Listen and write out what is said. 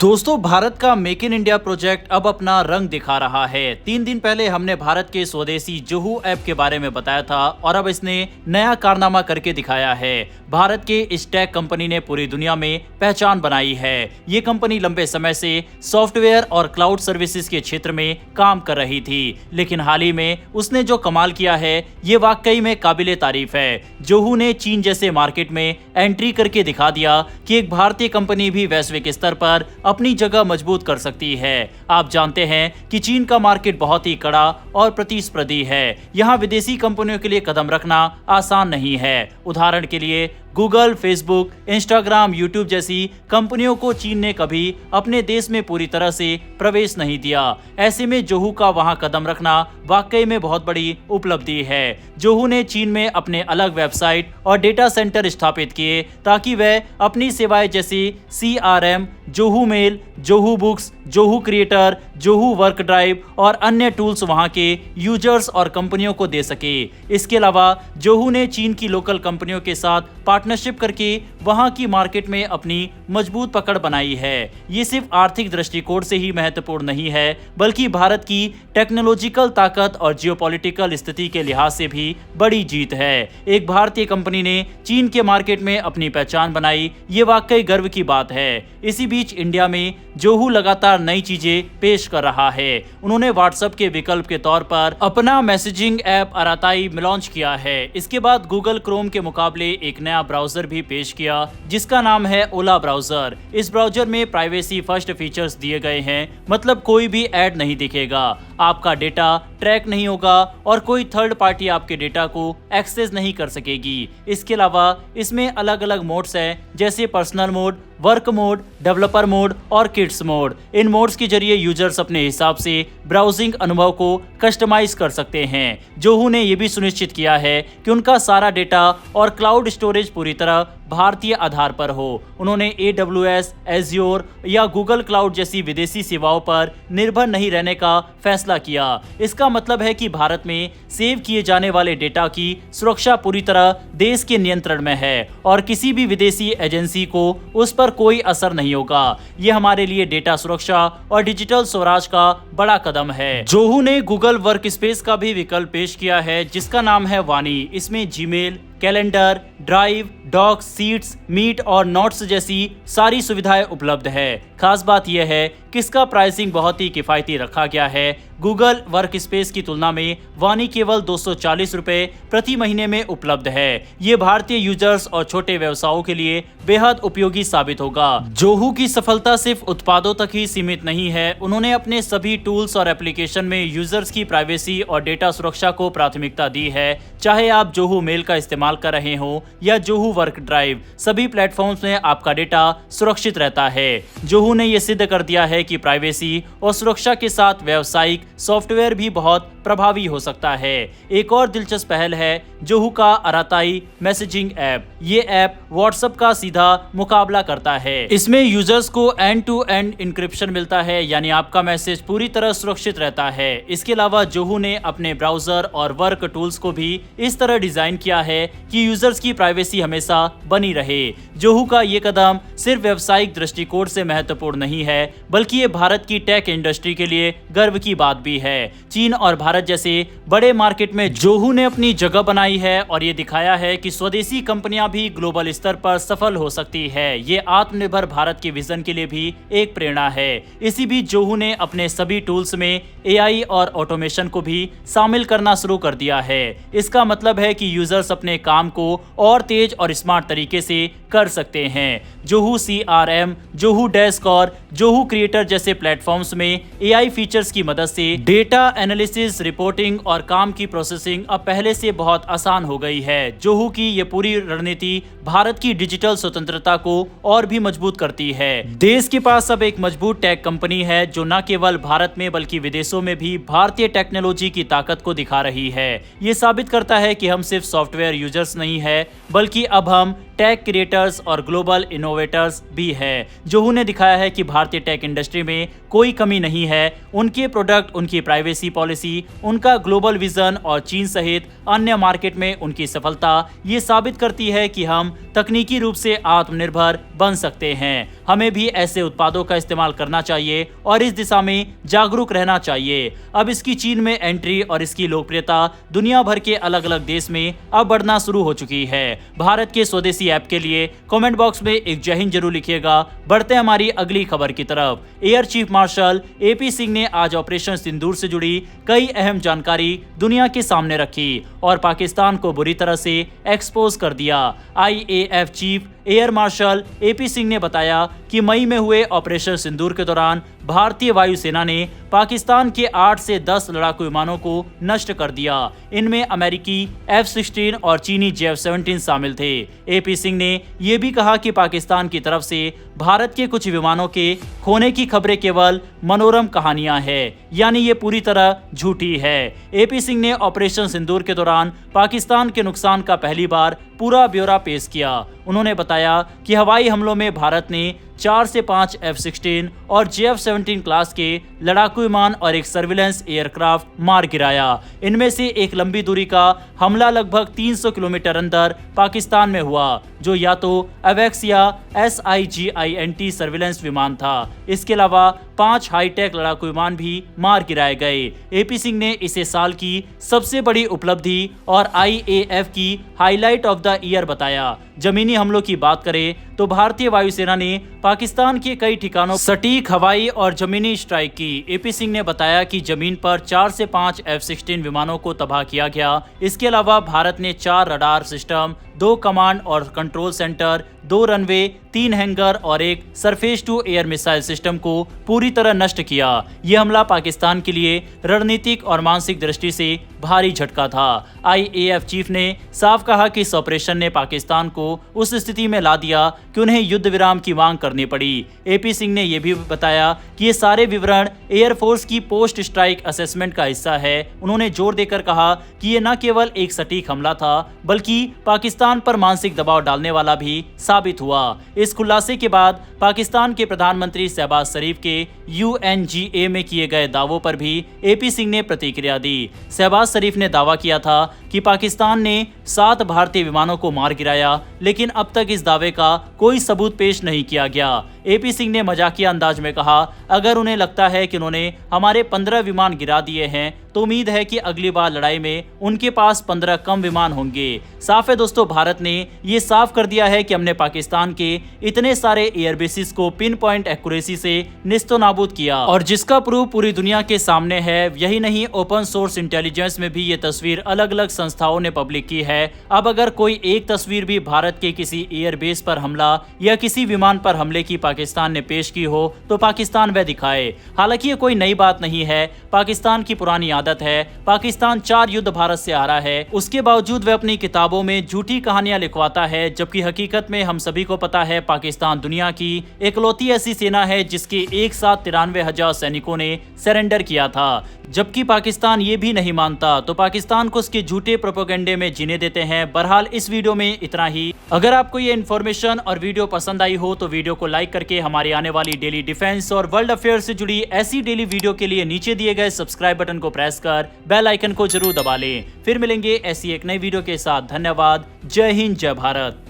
दोस्तों, भारत का make in India project अब अपना रंग दिखा रहा है। 3 दिन पहले हमने भारत के स्वदेशी जोहू ऐप के बारे में बताया था और अब इसने नया कारनामा करके दिखाया है। भारत के इस टेक कंपनी ने पूरी दुनिया में पहचान बनाई है। ये कंपनी लंबे समय से सॉफ्टवेयर और क्लाउड सर्विसेज के क्षेत्र में काम कर रही थी, लेकिन हाल ही में उसने जो कमाल किया है ये वाकई में काबिले तारीफ है। जोहू ने चीन जैसे मार्केट में एंट्री करके दिखा दिया कि एक भारतीय कंपनी भी वैश्विक स्तर पर अपनी जगह मजबूत कर सकती है। आप जानते हैं कि चीन का मार्केट बहुत ही कड़ा और प्रतिस्पर्धी है। यहाँ विदेशी कंपनियों के लिए कदम रखना आसान नहीं है। उदाहरण के लिए गूगल, फेसबुक, इंस्टाग्राम, यूट्यूब जैसी कंपनियों को चीन ने कभी अपने देश में पूरी तरह से प्रवेश नहीं दिया। ऐसे में जोहू का वहां कदम रखना वाकई में बहुत बड़ी उपलब्धि है। जोहू ने चीन में अपने अलग वेबसाइट और डेटा सेंटर स्थापित किए ताकि वह अपनी सेवाएं जैसे CRM, Zoho mail, Zoho books, Zoho creator, Zoho work drive और अन्य टूल्स वहां के यूजर्स और कंपनियों को दे सके। इसके अलावा जोहू ने चीन की लोकल कंपनियों के साथ पार्टनरशिप करके वहां की मार्केट में अपनी मजबूत पकड़ बनाई है। ये सिर्फ आर्थिक दृष्टिकोण से ही महत्वपूर्ण नहीं है, बल्कि भारत की टेक्नोलॉजिकल ताकत और जियोपॉलिटिकल स्थिति के लिहाज से भी बड़ी जीत है। एक भारतीय कंपनी ने चीन के मार्केट में अपनी पहचान बनाई, ये वाकई गर्व की बात है। इसी बीच इंडिया में जोहू लगातार नई चीजें पेश कर रहा है। उन्होंने व्हाट्सएप के विकल्प के तौर पर अपना मैसेजिंग ऐप अराताई लॉन्च किया है। इसके बाद गूगल क्रोम के मुकाबले एक नया ब्राउजर भी पेश किया जिसका नाम है ओला ब्राउजर। इस ब्राउजर में प्राइवेसी फर्स्ट फीचर्स दिए गए हैं, मतलब कोई भी ऐड नहीं दिखेगा, आपका डेटा ट्रैक नहीं होगा और कोई थर्ड पार्टी आपके डेटा को एक्सेस नहीं कर सकेगी। इसके अलावा इसमें अलग अलग मोड्स हैं, जैसे personal mode, work mode, developer mode और किड्स मोड। इन मोड्स के जरिए यूजर्स अपने हिसाब से ब्राउजिंग अनुभव को कस्टमाइज कर सकते हैं। जोहू ने यह भी सुनिश्चित किया है कि उनका सारा डेटा और क्लाउड स्टोरेज पूरी तरह भारतीय आधार पर हो। उन्होंने AWS, Azure या गूगल क्लाउड जैसी विदेशी सेवाओं पर निर्भर नहीं रहने का फैसला किया। इसका मतलब है कि भारत में सेव किए जाने वाले डेटा की सुरक्षा पूरी तरह देश के नियंत्रण में है और किसी भी विदेशी एजेंसी को उस पर कोई असर नहीं होगा। ये हमारे लिए डेटा सुरक्षा और डिजिटल स्वराज का बड़ा कदम है। जोहू ने गूगल वर्क स्पेस का भी विकल्प पेश किया है जिसका नाम है वानी। इसमें Gmail, calendar, drive, docs, sheets, meet और नोट्स जैसी सारी सुविधाएं उपलब्ध है। खास बात यह है कि इसका प्राइसिंग बहुत ही किफायती रखा गया है। गूगल वर्क स्पेस की तुलना में वानी केवल 240 रुपए प्रति महीने में उपलब्ध है। ये भारतीय यूजर्स और छोटे व्यवसायों के लिए बेहद उपयोगी साबित होगा। जोहू की सफलता सिर्फ उत्पादों तक ही सीमित नहीं है। उन्होंने अपने सभी टूल्स और एप्लीकेशन में यूजर्स की प्राइवेसी और डेटा सुरक्षा को प्राथमिकता दी है। चाहे आप जोहू मेल का इस्तेमाल कर रहे हो या जोहू वर्क ड्राइव, सभी प्लेटफॉर्म्स में आपका डेटा सुरक्षित रहता है। जोहू ने यह सिद्ध कर दिया है कि प्राइवेसी और सुरक्षा के साथ व्यावसायिक सॉफ्टवेयर भी बहुत प्रभावी हो सकता है। एक और दिलचस्प पहल है जोहू का अराताई मैसेजिंग ऐप। ये ऐप व्हाट्सएप का सीधा मुकाबला करता है। इसमें यूजर्स को एंड टू एंड इंक्रिप्शन मिलता है, यानी आपका मैसेज पूरी तरह सुरक्षित रहता है। इसके अलावा जोहू ने अपने ब्राउजर और वर्क टूल्स को भी इस तरह डिजाइन किया है कि यूजर्स की प्राइवेसी हमेशा बनी रहे। जोहू का ये कदम सिर्फ व्यावसायिक दृष्टिकोण से महत्वपूर्ण नहीं है, बल्कि ये भारत की टेक इंडस्ट्री के लिए गर्व की बात भी है। चीन और भारत जैसे बड़े मार्केट में जोहू ने अपनी जगह बनाई है और ये दिखाया है कि स्वदेशी कंपनियां भी ग्लोबल स्तर पर सफल हो सकती है। ये आत्मनिर्भर भारत के विजन के लिए भी एक प्रेरणा है। इसी बीच जोहू ने अपने सभी टूल्स में AI और ऑटोमेशन को भी शामिल करना शुरू कर दिया है। इसका मतलब है कि यूजर्स अपने काम को और तेज और स्मार्ट तरीके से कर सकते हैं। जोहू CRM, जोहू डेस्क और जोहू क्रिएटर जैसे प्लेटफॉर्म्स में AI फीचर्स की मदद से डेटा एनालिसिस, रिपोर्टिंग और काम की प्रोसेसिंग अब पहले से बहुत आसान हो गई है। जोहू की ये पूरी रणनीति भारत की डिजिटल स्वतंत्रता को और भी मजबूत करती है। देश के पास अब एक मजबूत टेक कंपनी है जो न केवल भारत में बल्कि विदेशों में भी भारतीय टेक्नोलॉजी की ताकत को दिखा रही है। ये साबित करता है कि हम सिर्फ सॉफ्टवेयर यूजर्स नहीं है, बल्कि अब हम टेक क्रिएटर्स और ग्लोबल इनोवेटर्स भी है। जोहू ने दिखाया है कि भारतीय टेक इंडस्ट्री में कोई कमी नहीं है। उनके प्रोडक्ट, उनकी प्राइवेसी पॉलिसी, उनका ग्लोबल विजन और चीन सहित अन्य मार्केट में उनकी सफलता ये साबित करती है कि हम तकनीकी रूप से आत्मनिर्भर बन सकते हैं। हमें भी ऐसे उत्पादों का इस्तेमाल करना चाहिए और इस दिशा में जागरूक रहना चाहिए। अब इसकी चीन में एंट्री और इसकी लोकप्रियता दुनिया भर के अलग अलग देश में अब बढ़ना शुरू हो चुकी है। भारत के स्वदेशी ऐप के लिए कमेंट बॉक्स में एक जय हिंद जरूर लिखिएगा। बढ़ते हैं हमारी अगली खबर की तरफ। Air chief marshal AP Singh ने आज ऑपरेशन सिंदूर से जुड़ी कई अहम जानकारी दुनिया के सामने रखी और पाकिस्तान को बुरी तरह से एक्सपोज कर दिया। IAF chief air marshal AP Singh ने बताया कि मई में हुए ऑपरेशन सिंदूर के दौरान भारतीय वायुसेना ने पाकिस्तान के 8 से 10 लड़ाकू विमानों को नष्ट कर दिया। इनमें अमेरिकी F-16 और चीनी J-17 शामिल थे। एपी सिंह ने यह भी कहा कि पाकिस्तान की तरफ से भारत के कुछ विमानों के खोने की खबरें केवल मनोरम कहानियां हैं, यानी ये पूरी तरह झूठी है। एपी सिंह ने ऑपरेशन सिंदूर के दौरान पाकिस्तान के नुकसान का पहली बार पूरा ब्यौरा पेश किया। उन्होंने बताया कि हवाई हमलों में भारत ने 4 से 5 F-16 और J-17 क्लास के लड़ाकू विमान और एक सर्विलेंस एयरक्राफ्ट मार गिराया। इनमें से एक लंबी दूरी का हमला लगभग 300 किलोमीटर अंदर पाकिस्तान में हुआ, जो या तो अवेक्स या SIGINT सर्विलेंस विमान था। इसके अलावा 5 हाईटेक लड़ाकू विमान भी मार गिराए गए। एपी सिंह ने इसे साल की सबसे बड़ी उपलब्धि और IAF की हाईलाइट ऑफ द ईयर बताया। जमीनी हमलों की बात करें तो भारतीय वायुसेना ने पाकिस्तान के कई ठिकानों सटीक हवाई और जमीनी स्ट्राइक की। एपी सिंह ने बताया कि जमीन पर 4 से 5 F-16 विमानों को तबाह किया गया। इसके अलावा भारत ने 4 रडार सिस्टम, 2 कमांड और कंट्रोल सेंटर, 2 रनवे, 3 हैंगर और एक surface to air missile system को पूरी तरह नष्ट किया। यह हमला पाकिस्तान के लिए रणनीतिक और मानसिक दृष्टि से भारी झटका था। IAF चीफ ने साफ कहा कि इस ऑपरेशन ने पाकिस्तान को उस स्थिति में ला दिया कि उन्हें युद्ध विराम की मांग करनी पड़ी। एपी सिंह ने यह भी बताया कि ये सारे विवरण एयरफोर्स की पोस्ट स्ट्राइक असेसमेंट का हिस्सा है। उन्होंने जोर देकर कहा कि ये न केवल एक सटीक हमला था, बल्कि पाकिस्तान पर मानसिक दबाव डालने वाला भी साबित हुआ। इस खुलासे के बाद पाकिस्तान के प्रधानमंत्री शहबाज शरीफ के UNGA में किए गए दावों पर भी एपी सिंह ने प्रतिक्रिया दी। शहबाज शरीफ ने दावा किया था कि पाकिस्तान ने 7 भारतीय विमानों को मार गिराया, लेकिन अब तक इस दावे का कोई सबूत पेश नहीं किया गया। एपी सिंह ने मजाकिया अंदाज में कहा, अगर उन्हें लगता है कि उन्होंने हमारे 15 विमान गिरा दिए हैं तो उम्मीद है कि अगली बार लड़ाई में उनके पास 15 कम विमान होंगे। साफ है दोस्तों, भारत ने ये साफ कर दिया है कि हमने पाकिस्तान के इतने सारे एयरबेसिस को पिन पॉइंट एक्यूरेसी से निस्तोनाबूद किया, और जिसका प्रूफ पूरी दुनिया के सामने है। यही नहीं, ओपन सोर्स इंटेलिजेंस में भी ये तस्वीर अलग अलग संस्थाओं ने पब्लिक की है। अब अगर कोई एक तस्वीर भी भारत के किसी एयरबेस पर हमला या किसी विमान पर हमले की पाकिस्तान ने पेश की हो तो पाकिस्तान वह दिखाए। हालांकि ये कोई नई बात नहीं है, पाकिस्तान की पुरानी आदत है। पाकिस्तान 4 युद्ध भारत से हारा है, उसके बावजूद वह अपनी किताबों में झूठी कहानियां लिखवाता है, जबकि हकीकत में हम सभी को पता है पाकिस्तान दुनिया की इकलौती ऐसी सेना है जिसके एक साथ 93,000 सैनिकों ने सरेंडर किया था। जबकि पाकिस्तान ये भी नहीं मानता, तो पाकिस्तान को उसके झूठे प्रोपेगेंडे में जीने देते हैं। बहरहाल इस वीडियो में इतना ही। अगर आपको ये इन्फॉर्मेशन और वीडियो पसंद आई हो तो वीडियो को लाइक करके हमारी आने वाली डेली डिफेंस और वर्ल्ड अफेयर से जुड़ी ऐसी डेली वीडियो के लिए नीचे दिए गए सब्सक्राइब बटन को प्रेस कर बेल आइकन को जरूर दबा लें। फिर मिलेंगे ऐसी एक नई वीडियो के साथ। धन्यवाद। जय हिंद, जय भारत।